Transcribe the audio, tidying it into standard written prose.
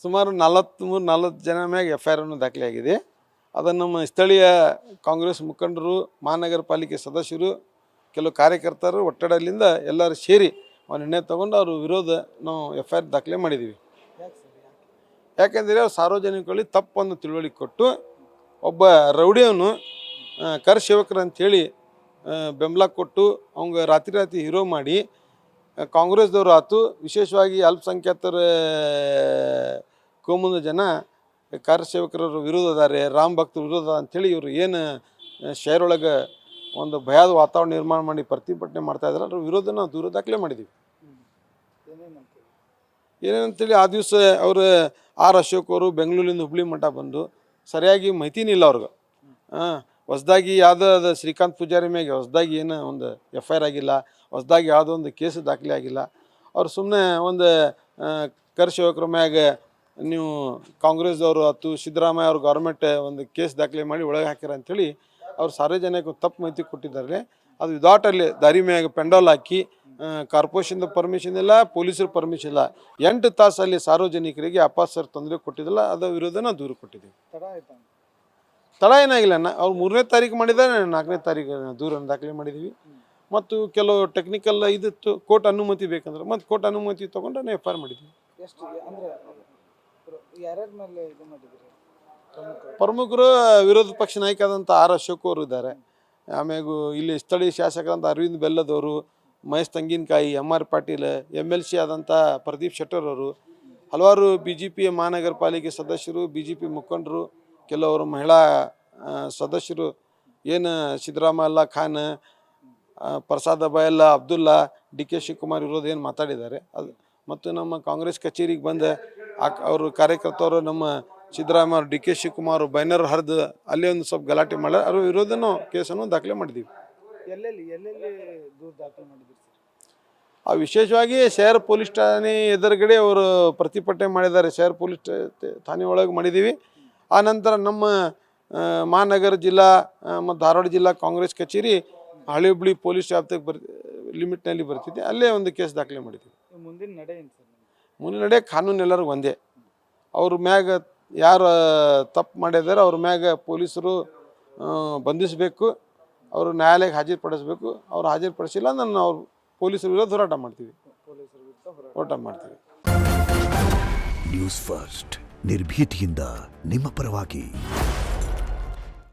ಸುಮಾರು 43-40 ಜನ ಮ್ಯಾಗ FIR ಅನ್ನು ದಾಖಲೆಯಾಗಿದೆ. ಅದನ್ನು ನಮ್ಮ ಸ್ಥಳೀಯ ಕಾಂಗ್ರೆಸ್ ಮುಖಂಡರು, ಮಹಾನಗರ ಪಾಲಿಕೆ ಸದಸ್ಯರು, ಕೆಲವು ಕಾರ್ಯಕರ್ತರು ಒತ್ತಡದಿಂದ ಎಲ್ಲರೂ ಸೇರಿ ನಿರ್ಣಯ ತಗೊಂಡು ಅವ್ರ ವಿರೋಧ ನಾವು FIR ದಾಖಲೆ ಮಾಡಿದ್ದೀವಿ. ಯಾಕೆಂದರೆ ಸಾರ್ವಜನಿಕರಲ್ಲಿ ತಪ್ಪನ್ನು ತಿಳುವಳಿಕೆ ಕೊಟ್ಟು ಒಬ್ಬ ರೌಡಿಯವನು ಕರ್ ಸೇವಕರು ಅಂಥೇಳಿ ಬೆಂಬಲ ಕೊಟ್ಟು ಅವಂಗೆ ರಾತ್ರಿ ಹೀರೋ ಮಾಡಿ ಕಾಂಗ್ರೆಸ್ದವರು ಆಯ್ತು, ವಿಶೇಷವಾಗಿ ಅಲ್ಪಸಂಖ್ಯಾತರ ಕೋಮುನ ಜನ ಕರ್ ಸೇವಕರ ವಿರೋಧ ಅದಾರೆ, ರಾಮ್ ಭಕ್ತರ ವಿರೋಧ ಅಂಥೇಳಿ ಇವರು ಏನು ಶಹರೊಳಗೆ ಒಂದು ಭಯದ ವಾತಾವರಣ ನಿರ್ಮಾಣ ಮಾಡಿ ಪ್ರತಿಭಟನೆ ಮಾಡ್ತಾಯಿದ್ದಾರೆ. ಅದ್ರ ವಿರೋಧ ನಾವು ದೂರ ದಾಖಲೆ ಮಾಡಿದ್ದೀವಿ. ಏನೇನಂತೇಳಿ ಆ ದಿವಸ ಅವರು ಅಶೋಕ್ ಅವರು ಬೆಂಗಳೂರಿಂದ ಹುಬ್ಳಿ ಮಠ ಬಂದು ಸರಿಯಾಗಿ ಮಾಹಿತಿನೇ ಇಲ್ಲ ಅವ್ರಿಗೆ. ಹೊಸದಾಗಿ ಯಾವುದೋ ಶ್ರೀಕಾಂತ್ ಪೂಜಾರಿ ಮ್ಯಾಗೆ ಹೊಸದಾಗಿ ಏನು ಒಂದು FIR ಆಗಿಲ್ಲ, ಹೊಸದಾಗಿ ಯಾವುದೋ ಒಂದು ಕೇಸು ದಾಖಲೆ ಆಗಿಲ್ಲ. ಅವ್ರು ಸುಮ್ಮನೆ ಒಂದು ಕರ್ ಸೇವಕರ ಮ್ಯಾಗ ನೀವು ಕಾಂಗ್ರೆಸ್ದವರು ಆಯ್ತು, ಸಿದ್ದರಾಮಯ್ಯ ಅವ್ರ ಗೌರ್ಮೆಂಟ್ ಒಂದು ಕೇಸ್ ದಾಖಲೆ ಮಾಡಿ ಒಳಗೆ ಹಾಕ್ಯಾರ ಅಂಥೇಳಿ ಅವ್ರು ಸಾರ್ವಜನಿಕ ತಪ್ಪು ಮಾಹಿತಿ ಕೊಟ್ಟಿದ್ದಾರೆ. ಅದು ವಿದೌಟ್ ಅಲ್ಲಿ ದಾರಿ ಮ್ಯಾಗ ಪೆಂಡಾಲ್ ಹಾಕಿ ಕಾರ್ಪೊರೇಷನ್ದು ಪರ್ಮಿಷನ್ ಇಲ್ಲ, ಪೊಲೀಸರ ಪರ್ಮಿಷನ್ ಇಲ್ಲ, 8 ತಾಸಲ್ಲಿ ಸಾರ್ವಜನಿಕರಿಗೆ ಅಪಾಸ್ಸರ್ ತೊಂದರೆ ಕೊಟ್ಟಿದ್ದಿಲ್ಲ. ಅದರ ವಿರೋಧ ನಾವು ದೂರು ಕೊಟ್ಟಿದ್ದೀವಿ. ತಡ ಏನಾಗಿಲ್ಲ, ಅವ್ರು 3ನೇ ತಾರೀಕು ಮಾಡಿದ್ದಾರೆ, 4ನೇ ತಾರೀಕು ದೂರನ್ನು ದಾಖಲೆ ಮಾಡಿದ್ದೀವಿ. ಮತ್ತು ಕೆಲವು ಟೆಕ್ನಿಕಲ್ ಇದಿತ್ತು, ಕೋರ್ಟ್ ಅನುಮತಿ ಬೇಕಂದ್ರೆ ಮತ್ತು ಕೋರ್ಟ್ ಅನುಮತಿ ತೊಗೊಂಡು ನಾವು FIR ಮಾಡಿದ್ದೀವಿ. ಪ್ರಮುಖರು ವಿರೋಧ ಪಕ್ಷ ನಾಯಕ ಆದಂಥ ಅಶೋಕ್ ಅವರು ಇದ್ದಾರೆ. ಆಮ್ಯಾಗೂ ಇಲ್ಲಿ ಸ್ಥಳೀಯ ಶಾಸಕರಂತ ಅರವಿಂದ್ ಬೆಲ್ಲದವರು, ಮಹೇಶ್ ತಂಗಿನಕಾಯಿ, MR ಪಾಟೀಲ್, MLC ಆದಂಥ ಪ್ರದೀಪ್ ಶೆಟ್ಟರ್ ಅವರು, ಹಲವಾರು BJP ಮಹಾನಗರ ಪಾಲಿಕೆ ಸದಸ್ಯರು, BJP ಮುಖಂಡರು, ಕೆಲವರು ಮಹಿಳಾ ಸದಸ್ಯರು, ಏನು ಸಿದ್ದರಾಮಯ್ಯ ಖಾನ್, ಪ್ರಸಾದ್ ಅಬಾಯಲ್ಲ, ಅಬ್ದುಲ್ಲಾ, DK ಶಿವಕುಮಾರ್ ವಿರೋಧ ಏನು ಮಾತಾಡಿದ್ದಾರೆ ಅದು, ಮತ್ತು ನಮ್ಮ ಕಾಂಗ್ರೆಸ್ ಕಚೇರಿಗೆ ಬಂದ ಅವರು ಕಾರ್ಯಕರ್ತರು ನಮ್ಮ ಸಿದ್ದರಾಮಯ್ಯ DK ಶಿವಕುಮಾರ್ ಬ್ಯಾನರ್ ಹರಿದು ಅಲ್ಲೇ ಒಂದು ಸ್ವಲ್ಪ ಗಲಾಟೆ ಮಾಡ್ಯಾರ. ಅವ್ರ ವಿರೋಧನೂ ಕೇಸನ್ನು ದಾಖಲೆ ಮಾಡಿದ್ದೀವಿ. ವಿಶೇಷವಾಗಿ ಶಹರ ಪೊಲೀಸ್ ಠಾಣೆ ಎದುರುಗಡೆ ಅವರು ಪ್ರತಿಭಟನೆ ಮಾಡಿದ್ದಾರೆ. ಶಹರ ಪೊಲೀಸ್ ಠಾಣೆ ಒಳಗೆ ಮಾಡಿದ್ದೀವಿ. ಆ ನಂತರ ನಮ್ಮ ಮಹಾನಗರ ಜಿಲ್ಲಾ ಮತ್ತು ಧಾರವಾಡ ಜಿಲ್ಲಾ ಕಾಂಗ್ರೆಸ್ ಕಚೇರಿ ಹಳೆ ಹುಬ್ಳಿ ಪೊಲೀಸ್ ವ್ಯಾಪ್ತಿಗೆ ಲಿಮಿಟ್ನಲ್ಲಿ ಬರ್ತಿದೆ, ಅಲ್ಲೇ ಒಂದು ಕೇಸ್ ದಾಖಲೆ ಮಾಡಿದ್ದೀವಿ. ಮುಂದಿನ ನಡೆ ಕಾನೂನು ಎಲ್ಲರಿಗೂ ಒಂದೇ. ಅವ್ರ ಮ್ಯಾಗ ಯಾರು ತಪ್ಪು ಮಾಡಿದ್ದಾರೆ ಅವ್ರ ಮ್ಯಾಗ ಪೊಲೀಸರು ಬಂಧಿಸಬೇಕು, ಅವರು ನ್ಯಾಯಾಲಯಕ್ಕೆ ಹಾಜರುಪಡಿಸಬೇಕು. ಅವ್ರು ಹಾಜರುಪಡಿಸಿಲ್ಲ ನಾನು ಅವ್ರು ಪೊಲೀಸರ ವಿರುದ್ಧ ಹೋರಾಟ ಮಾಡ್ತೀವಿ. ನ್ಯೂಸ್ ಫಸ್ಟ್ ನಿರ್ಭೀತಿಯಿಂದ ನಿಮ್ಮ ಪರವಾಗಿ.